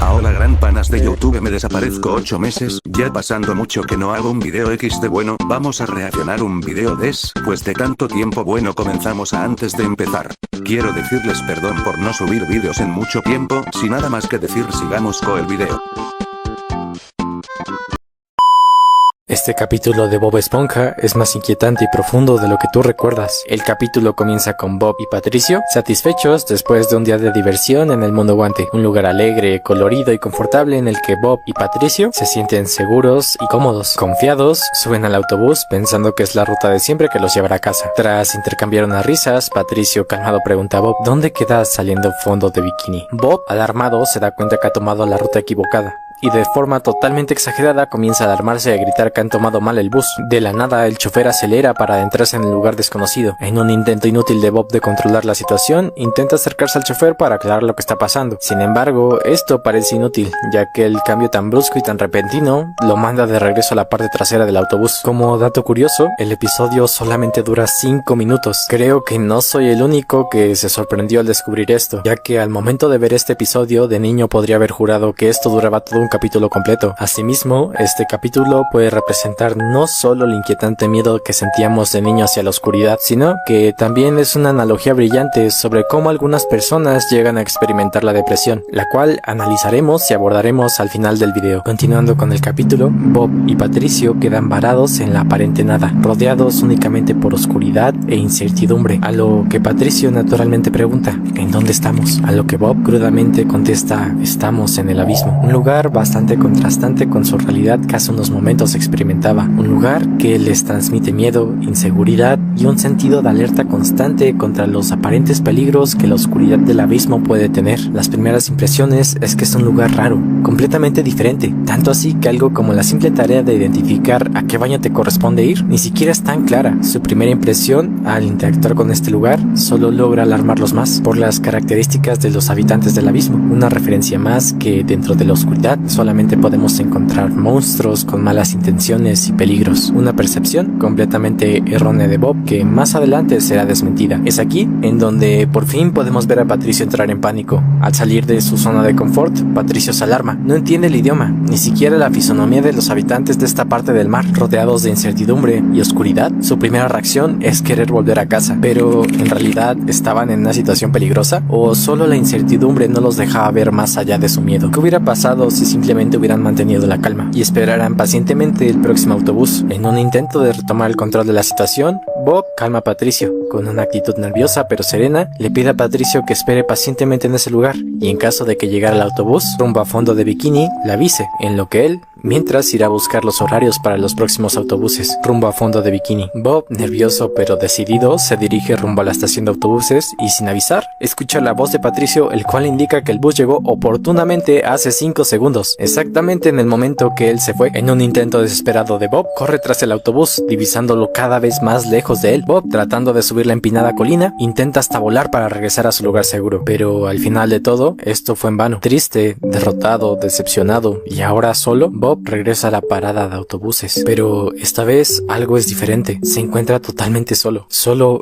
Ahora gran panas de YouTube, me desaparezco 8 meses, ya pasando mucho que no hago un video XD. Bueno, vamos a reaccionar un video después de tanto tiempo. Bueno, comenzamos antes de empezar. Quiero decirles perdón por no subir vídeos en mucho tiempo, sin nada más que decir, sigamos con el video. Este capítulo de Bob Esponja es más inquietante y profundo de lo que tú recuerdas. El capítulo comienza con Bob y Patricio satisfechos después de un día de diversión en el mundo guante, un lugar alegre, colorido y confortable en el que Bob y Patricio se sienten seguros y cómodos. Confiados, suben al autobús pensando que es la ruta de siempre que los llevará a casa. Tras intercambiar unas risas, Patricio calmado pregunta a Bob: ¿dónde queda saliendo fondo de bikini? Bob, alarmado, se da cuenta que ha tomado la ruta equivocada y de forma totalmente exagerada comienza a alarmarse y a gritar que han tomado mal el bus. De la nada, el chofer acelera para adentrarse en el lugar desconocido. En un intento inútil de Bob de controlar la situación, intenta acercarse al chofer para aclarar lo que está pasando. Sin embargo, esto parece inútil, ya que el cambio tan brusco y tan repentino lo manda de regreso a la parte trasera del autobús. Como dato curioso, el episodio solamente dura 5 minutos. Creo que no soy el único que se sorprendió al descubrir esto, ya que al momento de ver este episodio, de niño podría haber jurado que esto duraba todo un capítulo completo. Asimismo, este capítulo puede representar no solo el inquietante miedo que sentíamos de niño hacia la oscuridad, sino que también es una analogía brillante sobre cómo algunas personas llegan a experimentar la depresión, la cual analizaremos y abordaremos al final del video. Continuando con el capítulo, Bob y Patricio quedan varados en la aparente nada, rodeados únicamente por oscuridad e incertidumbre, a lo que Patricio naturalmente pregunta: ¿en dónde estamos? A lo que Bob crudamente contesta: estamos en el abismo, un lugar bastante contrastante con su realidad que hace unos momentos experimentaba, un lugar que les transmite miedo, inseguridad y un sentido de alerta constante contra los aparentes peligros que la oscuridad del abismo puede tener. Las primeras impresiones es que es un lugar raro, completamente diferente, tanto así que algo como la simple tarea de identificar a qué baño te corresponde ir ni siquiera es tan clara. Su primera impresión al interactuar con este lugar solo logra alarmarlos más por las características de los habitantes del abismo, una referencia más que dentro de la oscuridad solamente podemos encontrar monstruos con malas intenciones y peligros, una percepción completamente errónea de Bob que más adelante será desmentida. Es aquí en donde por fin podemos ver a Patricio entrar en pánico. Al salir de su zona de confort, Patricio se alarma, no entiende el idioma, ni siquiera la fisonomía de los habitantes de esta parte del mar. Rodeados de incertidumbre y oscuridad, su primera reacción es querer volver a casa, pero ¿en realidad estaban en una situación peligrosa? ¿O solo la incertidumbre no los dejaba ver más allá de su miedo? ¿Qué hubiera pasado si simplemente hubieran mantenido la calma y esperaran pacientemente el próximo autobús? En un intento de retomar el control de la situación, Bob calma a Patricio. Con una actitud nerviosa pero serena, le pide a Patricio que espere pacientemente en ese lugar y en caso de que llegara el autobús rumbo a fondo de bikini, le avise, en lo que él mientras irá a buscar los horarios para los próximos autobuses rumbo a fondo de bikini. Bob, nervioso pero decidido, se dirige rumbo a la estación de autobuses y sin avisar, escucha la voz de Patricio, el cual indica que el bus llegó oportunamente hace 5 segundos, exactamente en el momento que él se fue. En un intento desesperado de Bob, corre tras el autobús, divisándolo cada vez más lejos de él. Bob, tratando de subir la empinada colina, intenta hasta volar para regresar a su lugar seguro, pero al final de todo, esto fue en vano. Triste, derrotado, decepcionado y ahora solo, Bob regresa a la parada de autobuses, pero esta vez algo es diferente. Se encuentra totalmente solo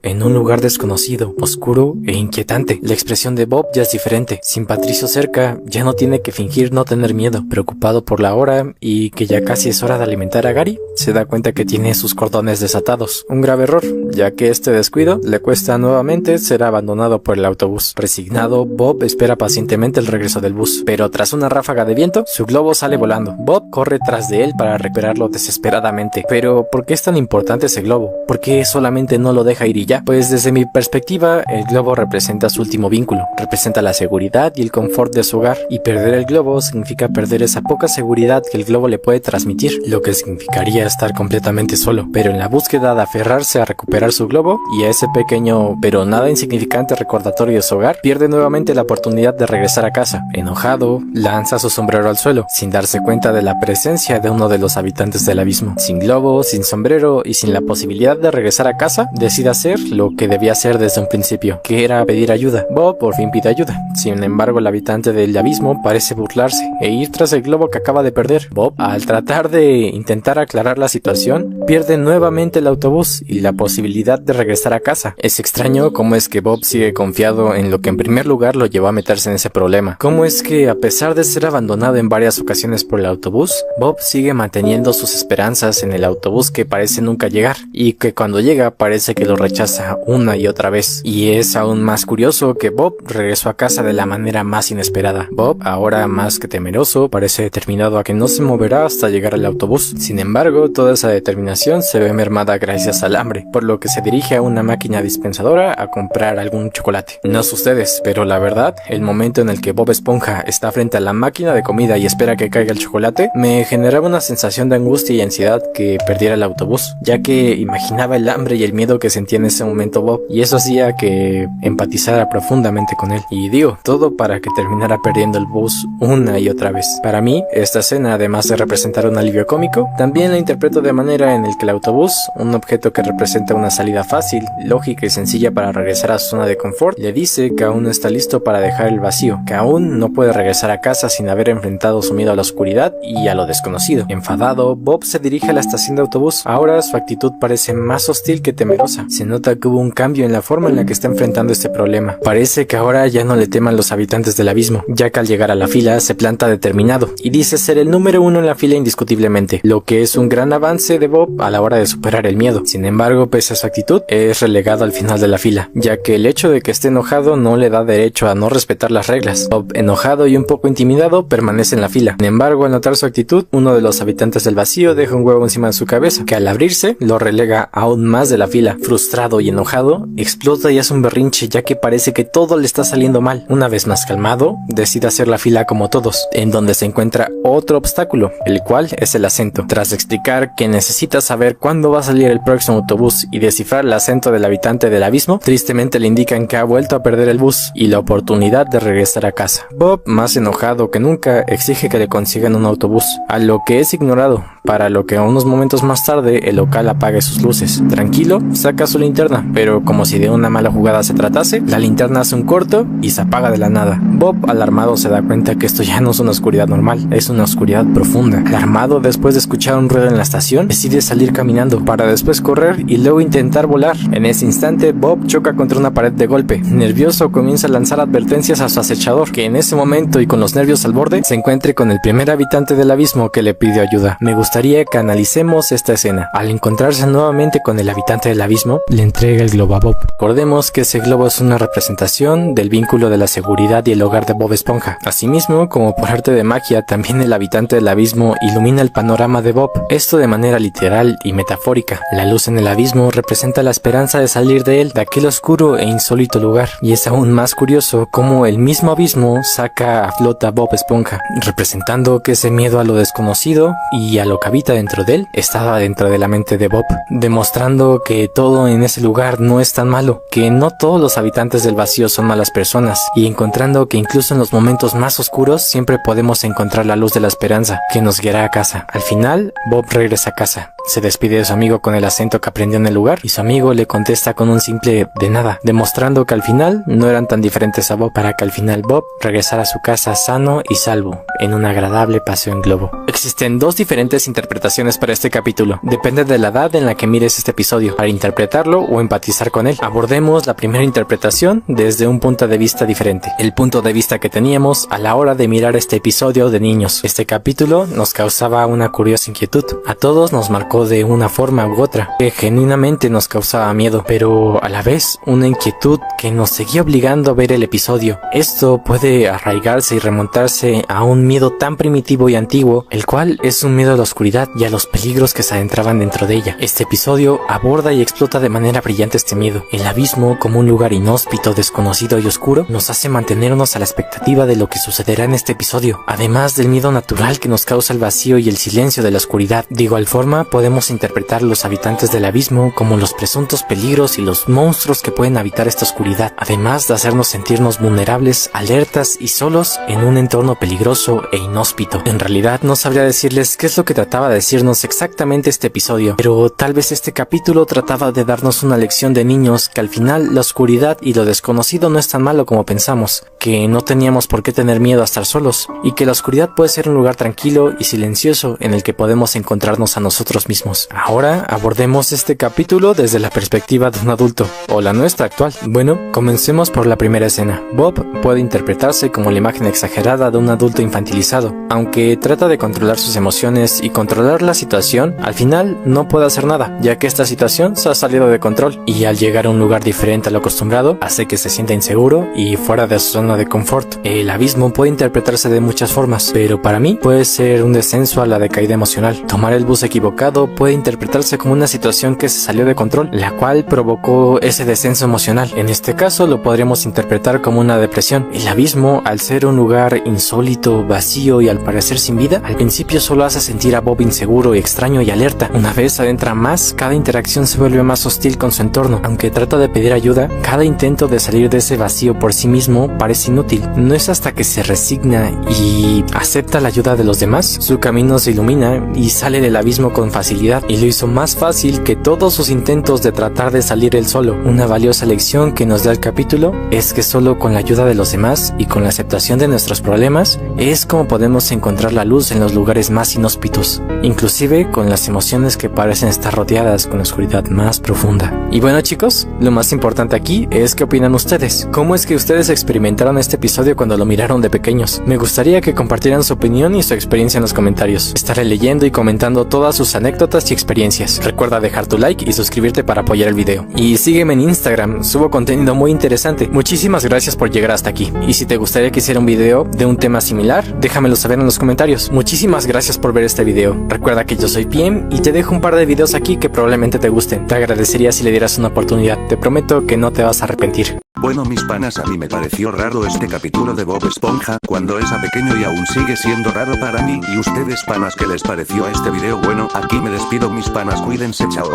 en un lugar desconocido, oscuro e inquietante. La expresión de Bob ya es diferente. Sin Patricio cerca, ya no tiene que fingir no tener miedo. Preocupado por la hora y que ya casi es hora de alimentar a Gary, se da cuenta que tiene sus cordones desatados. Un grave error, ya que este descuido le cuesta nuevamente ser abandonado por el autobús. Resignado, Bob espera pacientemente el regreso del bus, pero tras una ráfaga de viento, su globo sale volando. Bob corre tras de él para recuperarlo desesperadamente. Pero ¿por qué es tan importante ese globo? ¿Por qué solamente no lo deja ir y ya? Pues desde mi perspectiva, el globo representa su último vínculo, representa la seguridad y el confort de su hogar, y perder el globo significa perder esa poca seguridad que el globo le puede transmitir, lo que significaría estar completamente solo. Pero en la búsqueda de aferrarse a recuperar su globo y a ese pequeño pero nada insignificante recordatorio de su hogar, pierde nuevamente la oportunidad de regresar a casa. Enojado, lanza su sombrero al suelo, sin darse cuenta de la presencia de uno de los habitantes del abismo. Sin globo, sin sombrero y sin la posibilidad de regresar a casa, decide hacer lo que debía hacer desde un principio, que era pedir ayuda. Bob por fin pide ayuda. Sin embargo, el habitante del abismo parece burlarse e ir tras el globo que acaba de perder. Bob, al tratar de intentar aclarar la situación, pierde nuevamente el autobús y la imposibilidad de regresar a casa. Es extraño cómo es que Bob sigue confiado en lo que en primer lugar lo llevó a meterse en ese problema. Cómo es que a pesar de ser abandonado en varias ocasiones por el autobús, Bob sigue manteniendo sus esperanzas en el autobús que parece nunca llegar, y que cuando llega parece que lo rechaza una y otra vez. Y es aún más curioso que Bob regresó a casa de la manera más inesperada. Bob, ahora más que temeroso, parece determinado a que no se moverá hasta llegar al autobús. Sin embargo, toda esa determinación se ve mermada gracias al hambre, por lo que se dirige a una máquina dispensadora a comprar algún chocolate. No sé ustedes, pero la verdad, el momento en el que Bob Esponja está frente a la máquina de comida y espera que caiga el chocolate, me generaba una sensación de angustia y ansiedad que perdiera el autobús, ya que imaginaba el hambre y el miedo que sentía en ese momento Bob, y eso hacía que empatizara profundamente con él. Y digo, todo para que terminara perdiendo el bus una y otra vez. Para mí, esta escena, además de representar un alivio cómico, también la interpreto de manera en el que el autobús, un objeto que representa una salida fácil, lógica y sencilla para regresar a su zona de confort, le dice que aún no está listo para dejar el vacío, que aún no puede regresar a casa sin haber enfrentado su miedo a la oscuridad y a lo desconocido. Enfadado, Bob se dirige a la estación de autobús. Ahora su actitud parece más hostil que temerosa. Se nota que hubo un cambio en la forma en la que está enfrentando este problema. Parece que ahora ya no le teman los habitantes del abismo, ya que al llegar a la fila se planta determinado y dice ser el número uno en la fila indiscutiblemente, lo que es un gran avance de Bob a la hora de superar el miedo. Sin embargo, pese a su actitud, es relegado al final de la fila, ya que el hecho de que esté enojado no le da derecho a no respetar las reglas. Bob, enojado y un poco intimidado, permanece en la fila. Sin embargo, al notar su actitud, uno de los habitantes del vacío deja un huevo encima de su cabeza, que al abrirse lo relega aún más de la fila. Frustrado y enojado, explota y hace un berrinche, ya que parece que todo le está saliendo mal. Una vez más calmado, decide hacer la fila como todos, en donde se encuentra otro obstáculo, el cual es el acento. Tras explicar que necesita saber cuándo va a salir el próximo autobús y descifrar el acento del habitante del abismo, tristemente le indican que ha vuelto a perder el bus y la oportunidad de regresar a casa. Bob, más enojado que nunca, exige que le consigan un autobús, a lo que es ignorado, para lo que unos momentos más tarde el local apague sus luces. Tranquilo, saca su linterna, pero como si de una mala jugada se tratase, la linterna hace un corto y se apaga de la nada. Bob, alarmado, se da cuenta que esto ya no es una oscuridad normal, es una oscuridad profunda. Alarmado, después de escuchar un ruido en la estación, decide salir caminando, para después correr y luego intentar volar. En ese instante, Bob choca contra una pared de golpe. Nervioso, comienza a lanzar advertencias a su acechador, que en ese momento y con los nervios al borde, se encuentre con el primer habitante del abismo que le pide ayuda. Me gustaría que analicemos esta escena. Al encontrarse nuevamente con el habitante del abismo, le entrega el globo a Bob. Recordemos que ese globo es una representación del vínculo de la seguridad y el hogar de Bob Esponja. Asimismo, como por arte de magia, también el habitante del abismo ilumina el panorama de Bob, esto de manera literal y metafórica. La luz en el abismo representa la esperanza de salir de él, de aquel oscuro e insólito lugar, y es aún más curioso cómo el mismo abismo saca a flota a Bob Esponja, representando que ese miedo a lo desconocido y a lo que habita dentro de él estaba dentro de la mente de Bob, demostrando que todo en ese lugar no es tan malo, que no todos los habitantes del vacío son malas personas, y encontrando que incluso en los momentos más oscuros siempre podemos encontrar la luz de la esperanza que nos guiará a casa. Al final, Bob regresa a casa, se despide de su amigo con el acento que aprendió en el lugar, y su amigo le contesta con un simple de nada, demostrando que al final no eran tan diferentes a Bob, para que al final Bob regresara a su casa sano y salvo, en un agradable paseo en globo. Existen dos diferentes interpretaciones para este capítulo, depende de la edad en la que mires este episodio, para interpretarlo o empatizar con él. Abordemos la primera interpretación desde un punto de vista diferente, el punto de vista que teníamos a la hora de mirar este episodio de niños. Este capítulo nos causaba una curiosa inquietud, a todos nos marcó de una forma u otra, que genuinamente nos causaba miedo, pero a la vez una inquietud que nos seguía obligando a ver el episodio. Esto puede arraigarse y remontarse a un miedo tan primitivo y antiguo, el cual es un miedo a la oscuridad y a los peligros que se adentraban dentro de ella. Este episodio aborda y explota de manera brillante este miedo. El abismo, como un lugar inhóspito, desconocido y oscuro, nos hace mantenernos a la expectativa de lo que sucederá en este episodio, además del miedo natural que nos causa el vacío y el silencio de la oscuridad. De igual forma, podemos interpretar a los habitantes del abismo como los presuntos peligros y los monstruos que pueden habitar esta oscuridad, además de hacernos sentirnos vulnerables, alertas y solos en un entorno peligroso e inhóspito. En realidad no sabría podría decirles qué es lo que trataba de decirnos exactamente este episodio, pero tal vez este capítulo trataba de darnos una lección de niños que al final la oscuridad y lo desconocido no es tan malo como pensamos, que no teníamos por qué tener miedo a estar solos, y que la oscuridad puede ser un lugar tranquilo y silencioso en el que podemos encontrarnos a nosotros mismos. Ahora abordemos este capítulo desde la perspectiva de un adulto, o la nuestra actual. Bueno, comencemos por la primera escena. Bob puede interpretarse como la imagen exagerada de un adulto infantilizado. Aunque trata de controlar sus emociones y controlar la situación, al final no puede hacer nada, ya que esta situación se ha salido de control, y al llegar a un lugar diferente a lo acostumbrado, hace que se sienta inseguro y fuera de su zona de confort. El abismo puede interpretarse de muchas formas, pero para mí puede ser un descenso a la decaída emocional. Tomar el bus equivocado puede interpretarse como una situación que se salió de control, la cual provocó ese descenso emocional. En este caso lo podríamos interpretar como una depresión. El abismo, al ser un lugar insólito, vacío y al parecer sin vida, al principio solo hace sentir a Bob inseguro, extraño y alerta. Una vez adentra más, cada interacción se vuelve más hostil con su entorno. Aunque trata de pedir ayuda, cada intento de salir de ese vacío por sí mismo parece inútil. No es hasta que se resigna y acepta la ayuda de los demás, su camino se ilumina y sale del abismo con facilidad, y lo hizo más fácil que todos sus intentos de tratar de salir él solo. Una valiosa lección que nos da el capítulo es que solo con la ayuda de los demás y con la aceptación de nuestros problemas es como podemos encontrar la luz en los lugares más inhóspitos, inclusive con las emociones que parecen estar rodeadas con la oscuridad más profunda. Y bueno chicos, lo más importante aquí es qué opinan ustedes. ¿Cómo es que ustedes experimentaron este episodio cuando lo miraron de pequeños? Me gustaría que compartieran su opinión y su experiencia en los comentarios. Estaré leyendo y comentando todas sus anécdotas y experiencias. Recuerda dejar tu like y suscribirte para apoyar el video. Y sígueme en Instagram, subo contenido muy interesante. Muchísimas gracias por llegar hasta aquí. Y si te gustaría que hiciera un video de un tema similar, déjamelo saber en los comentarios. Muchísimas gracias por ver este video. Recuerda que yo soy PM y te dejo un par de videos aquí que probablemente te gusten. Te agradecería si le dieras una oportunidad. Te prometo que no te vas a arrepentir. Bueno mis panas, a mí me pareció raro este capítulo de Bob Esponja cuando era pequeño y aún sigue siendo raro para mí. ¿Y ustedes panas qué les pareció este video? Bueno, aquí me despido mis panas, cuídense, chao.